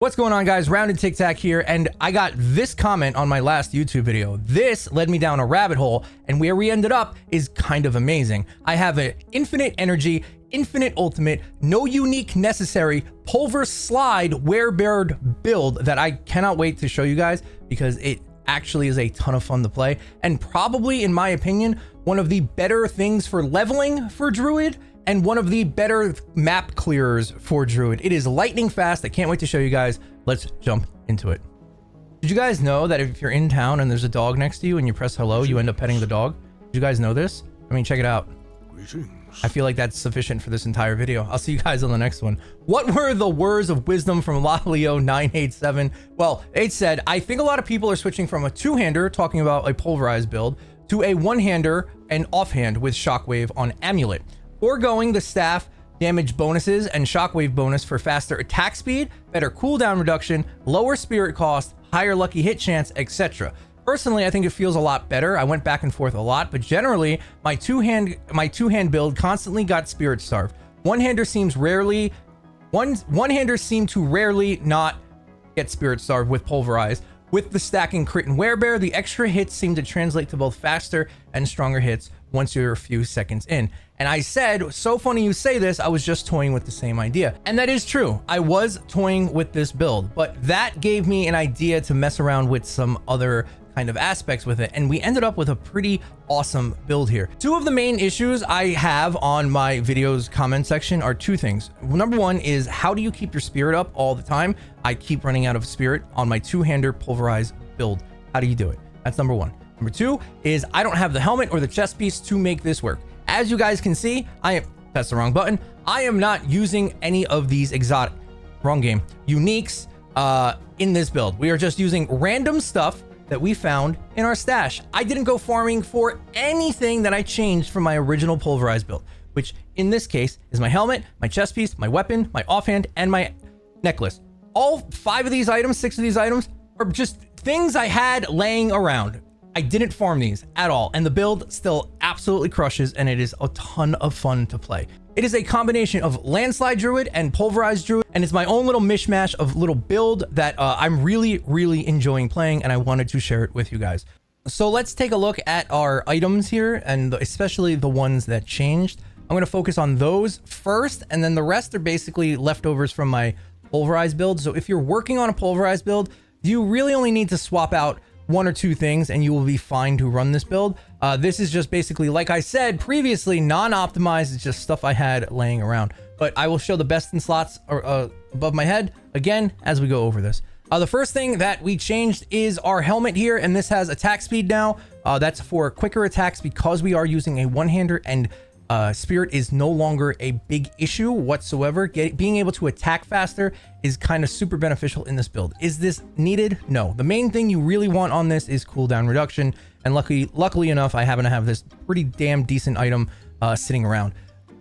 What's going on, guys? Rounded Tic Tac here, and I got this comment on my last YouTube video. This led me down a rabbit hole, and where we ended up is kind of amazing. I have an infinite energy, infinite ultimate, no unique necessary, Pulverslide werebeast build that I cannot wait to show you guys because it actually is a ton of fun to play, and probably, in my opinion, one of the better things for leveling for druid and one of the better map clearers for druid. It is lightning fast. I can't wait to show you guys. Let's jump into it. Did you guys know that if you're in town and there's a dog next to you and you press hello, you end up petting the dog? Did you guys know this? I mean, check it out. I feel like that's sufficient for this entire video. I'll see you guys on the next one. What were the words of wisdom from Lalio987? Well, it said, I think a lot of people are switching from a two-hander, talking about a Pulverize build, to a one-hander and offhand with Shockwave on Amulet. Foregoing the staff damage bonuses and shockwave bonus for faster attack speed, better cooldown reduction, lower spirit cost, higher lucky hit chance, etc. Personally, I think it feels a lot better. I went back and forth a lot, but generally, my two-hand build constantly got spirit starved. One-handers seem to rarely not get spirit starved with Pulverize. With the stacking crit and werebeast, the extra hits seem to translate to both faster and stronger hits once you're a few seconds in. And I said, so funny you say this, I was just toying with the same idea. And that is true. I was toying with this build, but that gave me an idea to mess around with some other kind of aspects with it, and we ended up with a pretty awesome build here. Two of the main issues I have on my videos comment section are two things. Number one is, how do you keep your spirit up all the time? I keep running out of spirit on my two-hander Pulverize build. How do you do it? That's number one. Number two is, I don't have the helmet or the chest piece to make this work. As you guys can see, that's the wrong button. I am not using any of these uniques in this build. We are just using random stuff that we found in our stash. I didn't go farming for anything that I changed from my original Pulverize build, which in this case is my helmet, my chest piece, my weapon, my offhand, and my necklace. All 5 of these items, 6 of these items are just things I had laying around. I didn't farm these at all, and the build still absolutely crushes, and it is a ton of fun to play. It is a combination of landslide druid and Pulverize druid, and it's my own little mishmash of little build that I'm really enjoying playing, and I wanted to share it with you guys. So let's take a look at our items here, and especially the ones that changed. I'm going to focus on those first, and then the rest are basically leftovers from my Pulverize build. So if you're working on a Pulverize build, you really only need to swap out 1 or 2 things and you will be fine to run this build. This is just basically, like I said previously, non-optimized. It's just stuff I had laying around, but I will show the best in slots above my head again as we go over this. The first thing that we changed is our helmet here, and this has attack speed now. That's for quicker attacks because we are using a one-hander, and spirit is no longer a big issue whatsoever. Being able to attack faster is kind of super beneficial in this build. Is this needed? No. The main thing you really want on this is cooldown reduction, and luckily enough, I happen to have this pretty damn decent item sitting around.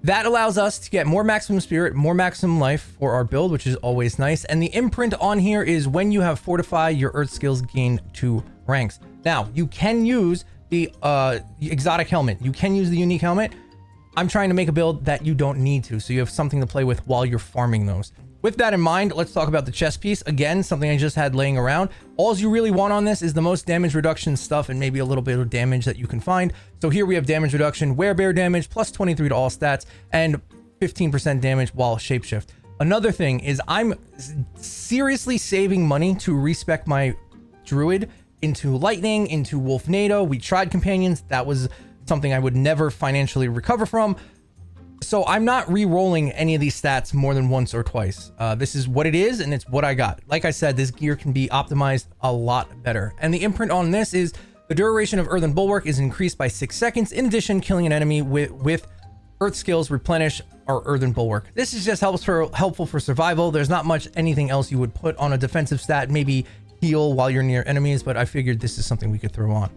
That allows us to get more maximum spirit, more maximum life for our build, which is always nice. And the imprint on here is when you have Fortify, your Earth skills gain 2 ranks. Now, you can use the exotic helmet. You can use the unique helmet. I'm trying to make a build that you don't need to, so you have something to play with while you're farming those. With that in mind, let's talk about the chest piece. Again, something I just had laying around. All you really want on this is the most damage reduction stuff and maybe a little bit of damage that you can find. So here we have damage reduction, werebeast damage, plus 23 to all stats, and 15% damage while shapeshift. Another thing is I'm seriously saving money to respec my druid into lightning, into wolfnado. We tried companions. That was something I would never financially recover from. So I'm not re-rolling any of these stats more than once or twice. This is what it is, and it's what I got. Like I said, this gear can be optimized a lot better. And the imprint on this is the duration of Earthen Bulwark is increased by 6 seconds. In addition, killing an enemy with Earth skills replenish our Earthen Bulwark. This is just helpful for survival. There's not much anything else you would put on a defensive stat, maybe heal while you're near enemies, but I figured this is something we could throw on.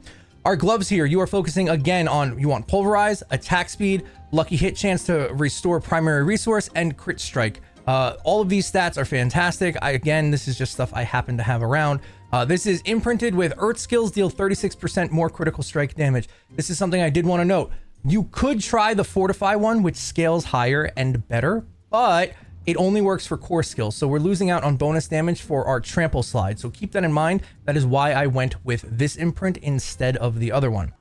Our gloves here, you are focusing again on, you want Pulverize, attack speed, lucky hit chance to restore primary resource, and crit strike. All of these stats are fantastic. Again, this is just stuff I happen to have around. This is imprinted with Earth skills deal 36% more critical strike damage. This is something I did want to note. You could try the Fortify one, which scales higher and better, but it only works for core skills. So we're losing out on bonus damage for our trample slide. So keep that in mind. That is why I went with this imprint instead of the other one.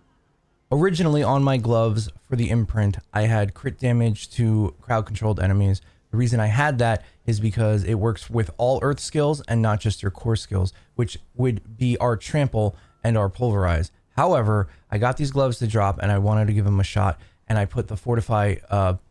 Originally on my gloves for the imprint, I had crit damage to crowd controlled enemies. The reason I had that is because it works with all earth skills and not just your core skills, which would be our trample and our pulverize. However, I got these gloves to drop and I wanted to give them a shot, and I put the fortify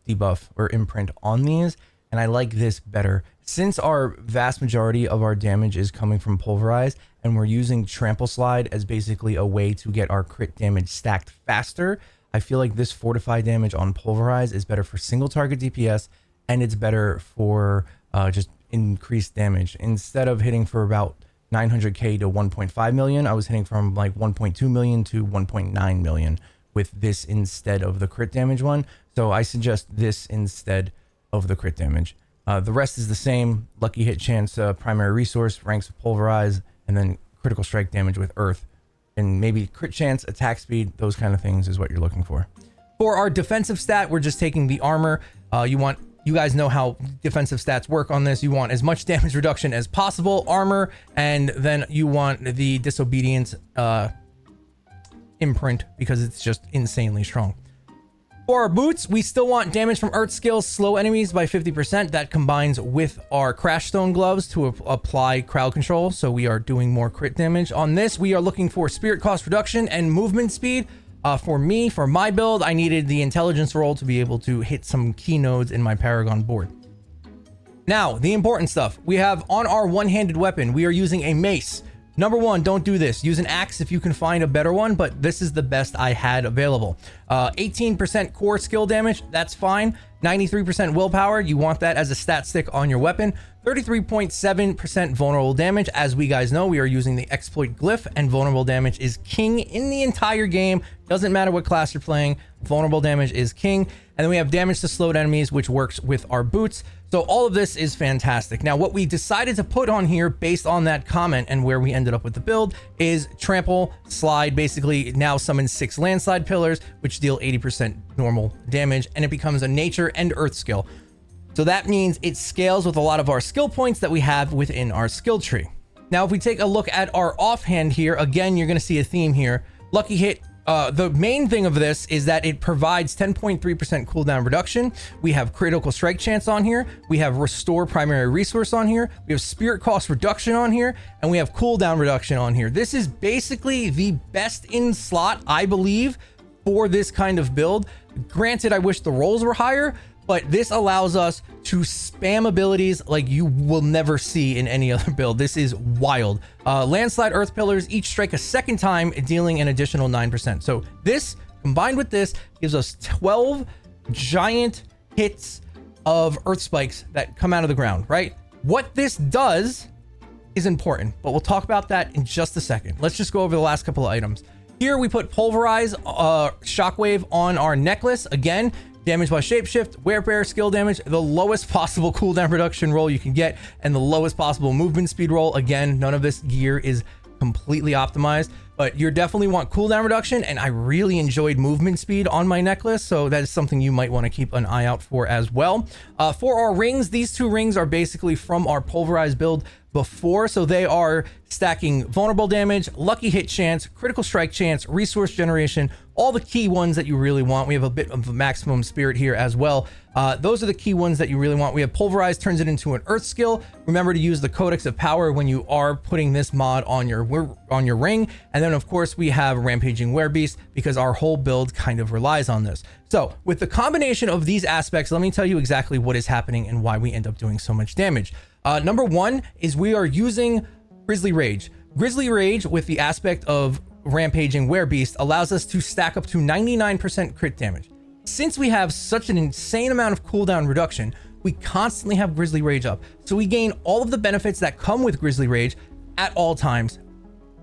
debuff or imprint on these, and I like this better. Since our vast majority of our damage is coming from pulverize and we're using trample slide as basically a way to get our crit damage stacked faster, I feel like this fortify damage on pulverize is better for single target DPS, and it's better for just increased damage. Instead of hitting for about 900k to 1.5 million, I was hitting from like 1.2 million to 1.9 million with this instead of the crit damage one. So I suggest this instead of the crit damage. The rest is the same: lucky hit chance, primary resource, ranks of pulverize, and then critical strike damage with earth, and maybe crit chance, attack speed, those kind of things is what you're looking for. For our defensive stat, we're just taking the armor. You guys know how defensive stats work on this. You want as much damage reduction as possible, armor, and then you want the disobedience imprint because it's just insanely strong. For our boots, we still want damage from earth skills, slow enemies by 50%. That combines with our crash stone gloves to apply crowd control, so we are doing more crit damage. On this, we are looking for spirit cost reduction and movement speed. For my build, I needed the intelligence roll to be able to hit some key nodes in my ParaGONE board. Now, the important stuff. We have on our one-handed weapon, we are using a mace. Number one, don't do this. Use an axe if you can find a better one, but this is the best I had available. 18% core skill damage, that's fine. 93% willpower, you want that as a stat stick on your weapon. 33.7% vulnerable damage. As we guys know, we are using the exploit glyph, and vulnerable damage is king in the entire game. Doesn't matter what class you're playing, vulnerable damage is king. And then we have damage to slowed enemies, which works with our boots. So all of this is fantastic. Now, what we decided to put on here based on that comment and where we ended up with the build is trample slide. Basically now summons 6 landslide pillars, which deal 80% normal damage, and it becomes a nature and earth skill. So that means it scales with a lot of our skill points that we have within our skill tree. Now, if we take a look at our offhand here, again, you're going to see a theme here. Lucky hit. The main thing of this is that it provides 10.3% cooldown reduction. We have critical strike chance on here. We have restore primary resource on here. We have spirit cost reduction on here, and we have cooldown reduction on here. This is basically the best in slot, I believe, for this kind of build. Granted, I wish the rolls were higher, but this allows us to spam abilities like you will never see in any other build. This is wild. Landslide earth pillars each strike a second time, dealing an additional 9%. So this combined with this gives us 12 giant hits of earth spikes that come out of the ground, right? What this does is important, but we'll talk about that in just a second. Let's just go over the last couple of items. Here we put Pulverize Shockwave on our necklace. Again, damage by shapeshift, werebear skill damage, the lowest possible cooldown reduction roll you can get, and the lowest possible movement speed roll. Again, none of this gear is completely optimized, but you definitely want cooldown reduction, and I really enjoyed movement speed on my necklace, so that is something you might want to keep an eye out for as well. For our rings, these 2 rings are basically from our Pulverize build before, so they are stacking vulnerable damage, lucky hit chance, critical strike chance, resource generation, all the key ones that you really want. We have a bit of a maximum spirit here as well. Those are the key ones that you really want. We have Pulverize, turns it into an earth skill. Remember to use the Codex of Power when you are putting this mod on your ring. And then of course we have Rampaging Werebeast, because our whole build kind of relies on this. So with the combination of these aspects, let me tell you exactly what is happening and why we end up doing so much damage. Number one is we are using Grizzly Rage. Grizzly Rage with the aspect of Rampaging Werebeast allows us to stack up to 99% crit damage. Since we have such an insane amount of cooldown reduction, we constantly have Grizzly Rage up. So we gain all of the benefits that come with Grizzly Rage at all times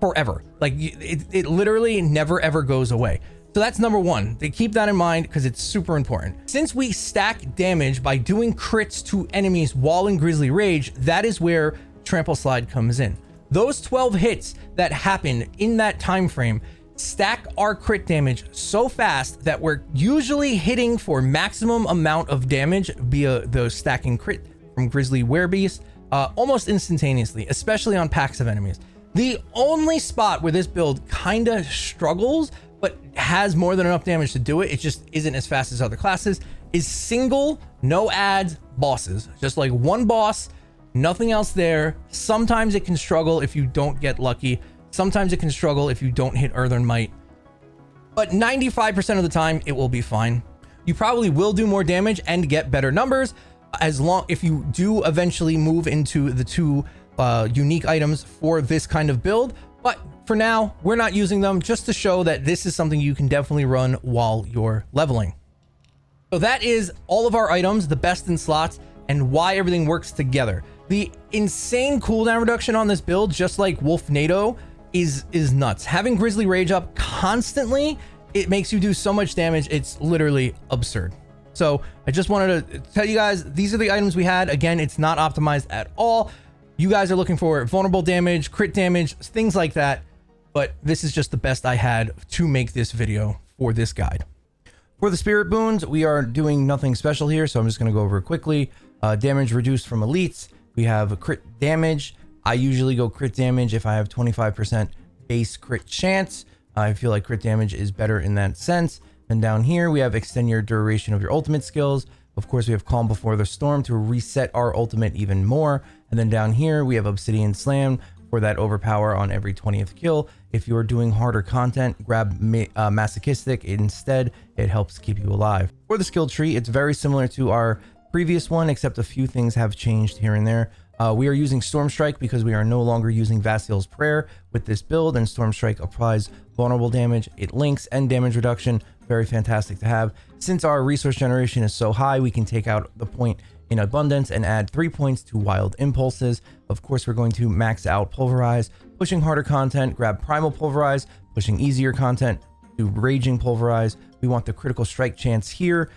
forever. Like it literally never ever goes away. So that's number one. They keep that in mind because it's super important. Since we stack damage by doing crits to enemies while in Grizzly Rage, that is where Trample Slide comes in. Those 12 hits that happen in that time frame stack our crit damage so fast that we're usually hitting for maximum amount of damage via the stacking crit from Grizzly Werebeast almost instantaneously, especially on packs of enemies. The only spot where this build kind of struggles, but has more than enough damage to do it, it just isn't as fast as other classes, is single, no ads, bosses. Just like one boss, nothing else there. Sometimes it can struggle if you don't get lucky. Sometimes it can struggle if you don't hit Earthen Might. But 95% of the time, it will be fine. You probably will do more damage and get better numbers if you do eventually move into the two unique items for this kind of build. But for now, we're not using them, just to show that this is something you can definitely run while you're leveling. So that is all of our items, the best in slots, and why everything works together. The insane cooldown reduction on this build, just like Wolf NATO, is nuts. Having Grizzly Rage up constantly, it makes you do so much damage, it's literally absurd. So I just wanted to tell you guys, these are the items we had. Again, it's not optimized at all. You guys are looking for vulnerable damage, crit damage, things like that. But this is just the best I had to make this video for this guide. For the Spirit Boons, we are doing nothing special here, so I'm just going to go over it quickly. Damage reduced from elites. We have a crit damage. I usually go crit damage if I have 25% base crit chance. I feel like crit damage is better in that sense. And down here, we have extend your duration of your ultimate skills. Of course, we have Calm Before the Storm to reset our ultimate even more. And then down here, we have Obsidian Slam for that overpower on every 20th kill. If you're doing harder content, grab Masochistic instead. It helps keep you alive. For the skill tree, it's very similar to our previous one, except a few things have changed here and there. We are using Storm Strike because we are no longer using Vasil's Prayer with this build, and Storm Strike applies vulnerable damage, it links, and damage reduction. Very fantastic to have. Since our resource generation is so high, we can take out the point in abundance and add 3 points to Wild Impulses. Of course, we're going to max out Pulverize. Pushing harder content, grab Primal Pulverize. Pushing easier content, do Raging Pulverize. We want the critical strike chance here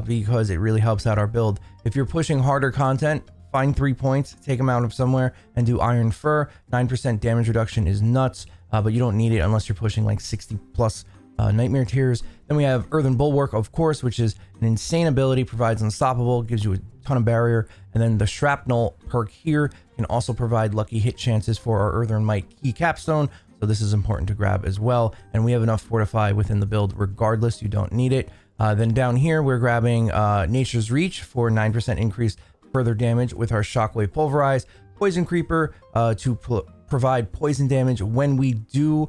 because it really helps out our build. If you're pushing harder content, find 3 points, take them out of somewhere, and do Iron Fur. 9% damage reduction is nuts, but you don't need it unless you're pushing like 60 plus Nightmare Tears. Then we have Earthen Bulwark, of course, which is an insane ability, provides Unstoppable, gives you a ton of barrier. And then the Shrapnel perk here can also provide lucky hit chances for our Earthen Might key capstone. So this is important to grab as well. And we have enough Fortify within the build regardless, you don't need it. Then down here, we're grabbing Nature's Reach for 9% increased further damage with our Shockwave Pulverize. Poison Creeper to provide poison damage when we do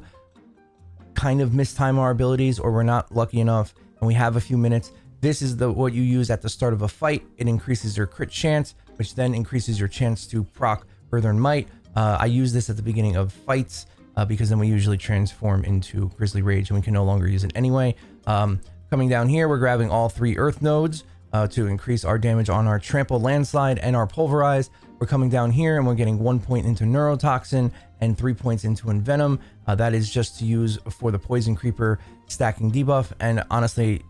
kind of mistime our abilities or we're not lucky enough and we have a few minutes. This is what you use at the start of a fight. It increases your crit chance, which then increases your chance to proc Earthen Might. I use this at the beginning of fights because then we usually transform into Grizzly Rage and we can no longer use it anyway. Coming down here, we're grabbing all 3 Earth Nodes to increase our damage on our Trample, Landslide, and our Pulverize. We're coming down here and we're getting 1 point into Neurotoxin and 3 points into Envenom. That is just to use for the Poison Creeper stacking debuff. And honestly,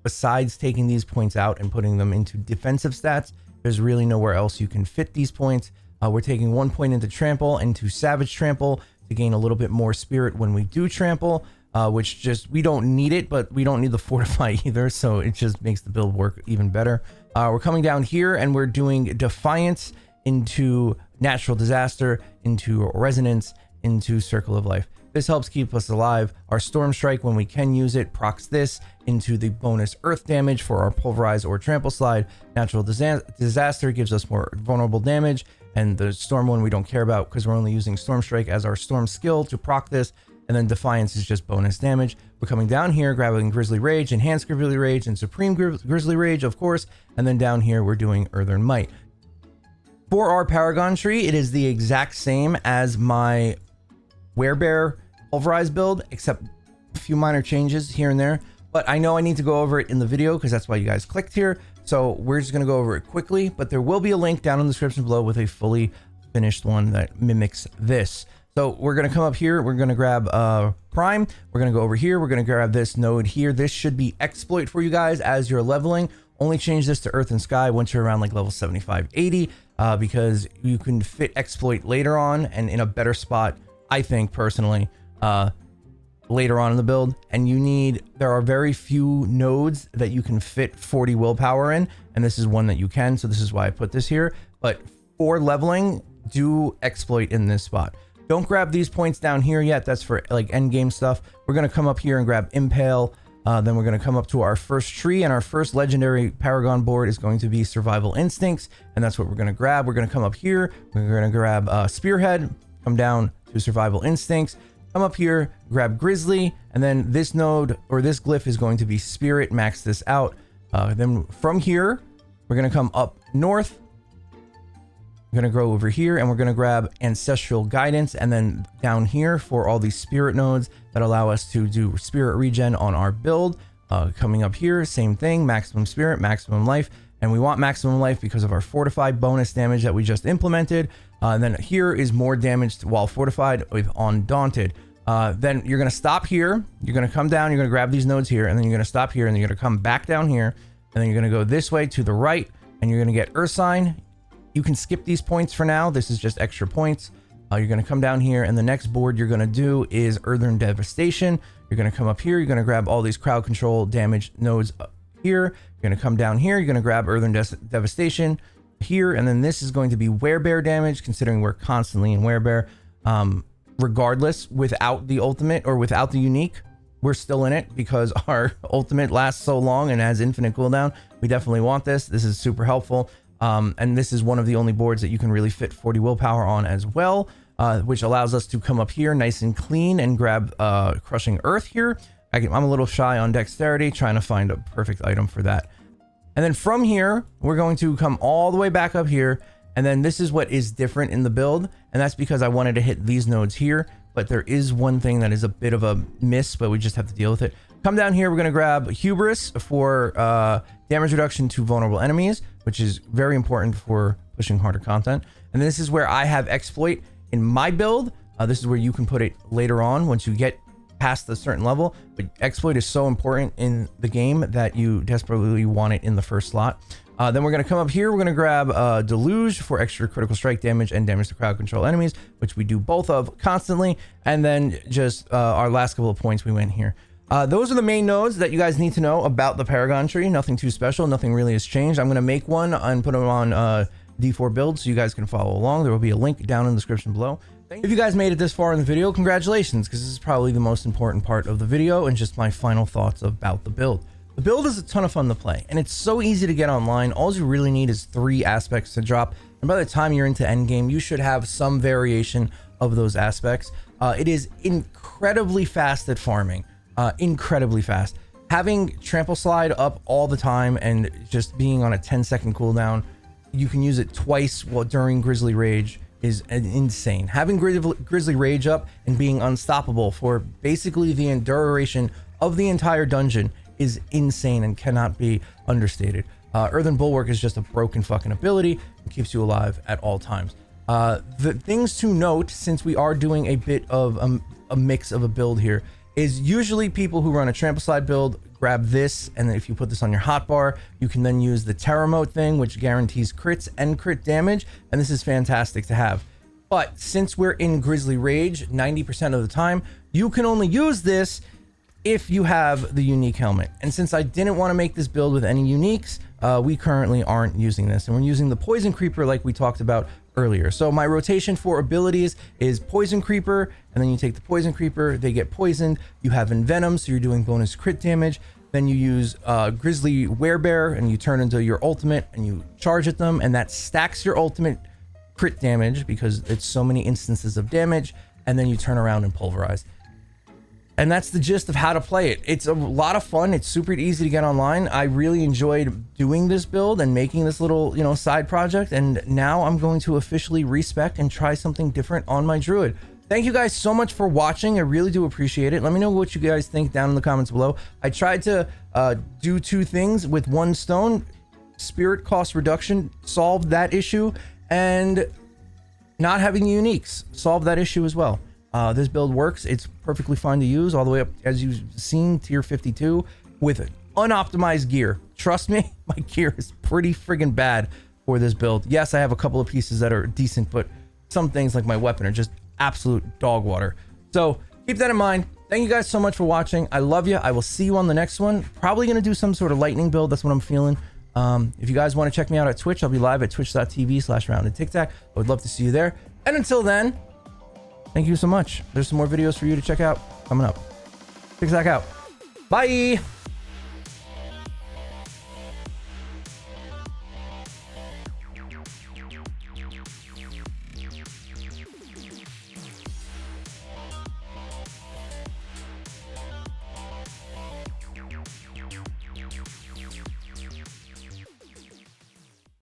besides taking these points out and putting them into defensive stats, there's really nowhere else you can fit these points. We're taking 1 point into Trample, into Savage Trample to gain a little bit more spirit when we do trample, which just, we don't need it, but we don't need the Fortify either. So it just makes the build work even better. We're coming down here and we're doing Defiance into Natural Disaster, into Resonance, into Circle of Life. This helps keep us alive. Our Storm Strike, when we can use it, procs this into the bonus earth damage for our Pulverize or Trample Slide. Natural Disaster gives us more vulnerable damage, and the Storm one we don't care about because we're only using Storm Strike as our Storm skill to proc this. And then Defiance is just bonus damage. We're coming down here, grabbing Grizzly Rage, Enhanced Grizzly Rage, and Supreme Grizzly Rage, of course. And then down here, we're doing Earthen Might. For our ParaGONE tree, it is the exact same as my Werebear Pulverize build, except a few minor changes here and there. But I know I need to go over it in the video because that's why you guys clicked here. So we're just going to go over it quickly, but there will be a link down in the description below with a fully finished one that mimics this. So we're going to come up here. We're going to grab Prime. We're going to go over here. We're going to grab this node here. This should be exploit for you guys as you're leveling. Only change this to Earth and Sky once you're around like level 75, 80, because you can fit exploit later on and in a better spot, I think personally, later on in the build, and there are very few nodes that you can fit 40 willpower in, and this is one that you can, so this is why I put this here. But for leveling, do exploit in this spot. Don't grab these points down here yet. That's for like end game stuff. We're going to come up here and grab Impale. Then we're going to come up to our first tree, and our first legendary ParaGONE board is going to be Survival Instincts, and that's what we're going to grab. We're going to come up here. We're going to grab Spearhead, come down to Survival Instincts, come up here, grab Grizzly, and then this node or this glyph is going to be Spirit. Max this out. Then from here, we're going to come up north. We're going to go over here and we're going to grab Ancestral Guidance, and then down here for all these spirit nodes that allow us to do spirit regen on our build. Coming up here, same thing, maximum spirit, maximum life, and we want maximum life because of our fortified bonus damage that we just implemented. And then here is more damage while fortified with Undaunted. Then you're going to stop here, you're going to come down, you're going to grab these nodes here, and then you're going to stop here, and you're going to come back down here, and then you're going to go this way to the right, and you're going to get Earth Sign. You can skip these points for now. This is just extra points. You're going to come down here, and the next board you're going to do is Earthern Devastation. You're going to come up here. You're going to grab all these crowd control damage nodes up here. You're going to come down here. You're going to grab Earthern Devastation here, and then this is going to be Werebear damage, considering we're constantly in Werebear. Regardless, without the ultimate or without the unique, we're still in it because our ultimate lasts so long and has infinite cooldown. We definitely want this. This is super helpful. And this is one of the only boards that you can really fit 40 willpower on as well, which allows us to come up here nice and clean and grab Crushing Earth here. I'm a little shy on dexterity, trying to find a perfect item for that. And then from here, we're going to come all the way back up here. And then this is what is different in the build. And that's because I wanted to hit these nodes here. But there is one thing that is a bit of a miss, but we just have to deal with it. Come down here, we're going to grab Hubris for damage reduction to vulnerable enemies, which is very important for pushing harder content. And this is where I have Exploit in my build. This is where you can put it later on once you get past a certain level. But Exploit is so important in the game that you desperately want it in the first slot. Then we're going to come up here. We're going to grab Deluge for extra critical strike damage and damage to crowd control enemies, which we do both of constantly. And then just our last couple of points we went here. Those are the main nodes that you guys need to know about the ParaGONE tree. Nothing too special. Nothing really has changed. I'm going to make one and put them on D4 build so you guys can follow along. There will be a link down in the description below. If you guys made it this far in the video, congratulations, because this is probably the most important part of the video and just my final thoughts about the build. The build is a ton of fun to play, and it's so easy to get online. All you really need is 3 aspects to drop, and by the time you're into endgame, you should have some variation of those aspects. It is incredibly fast at farming. Incredibly fast. Having Trample Slide up all the time and just being on a 10-second cooldown, you can use it twice during Grizzly Rage is insane. Having Grizzly Rage up and being unstoppable for basically the duration of the entire dungeon is insane and cannot be understated. Earthen Bulwark is just a broken fucking ability and keeps you alive at all times. The things to note, since we are doing a bit of a mix of a build here, is usually people who run a Trample Slide build grab this, and then if you put this on your hotbar, you can then use the Terremote thing, which guarantees crits and crit damage, and this is fantastic to have. But since we're in Grizzly Rage 90% of the time, you can only use this if you have the unique helmet. And since I didn't want to make this build with any uniques, we currently aren't using this, and we're using the Poison Creeper like we talked about earlier. So my rotation for abilities is Poison Creeper, and then you take the Poison Creeper, they get poisoned, you have Envenom, so you're doing bonus crit damage, then you use Grizzly Werebear and you turn into your ultimate and you charge at them, and that stacks your ultimate crit damage because it's so many instances of damage, and then you turn around and pulverize. And that's the gist of how to play it. It's a lot of fun. It's super easy to get online. I really enjoyed doing this build and making this little, side project. And now I'm going to officially respec and try something different on my druid. Thank you guys so much for watching. I really do appreciate it. Let me know what you guys think down in the comments below. I tried to do 2 things with 1 stone. Spirit cost reduction solved that issue, and not having uniques solved that issue as well. This build works. It's perfectly fine to use all the way up, as you've seen, tier 52 with unoptimized gear. Trust me, my gear is pretty friggin' bad for this build. Yes, I have a couple of pieces that are decent, but some things like my weapon are just absolute dog water. So keep that in mind. Thank you guys so much for watching. I love you. I will see you on the next one. Probably going to do some sort of lightning build. That's what I'm feeling. If you guys want to check me out at Twitch, I'll be live at twitch.tv/roundedtictac. I would love to see you there. And until then, thank you so much. There's some more videos for you to check out coming up. Tic Tac out. Bye.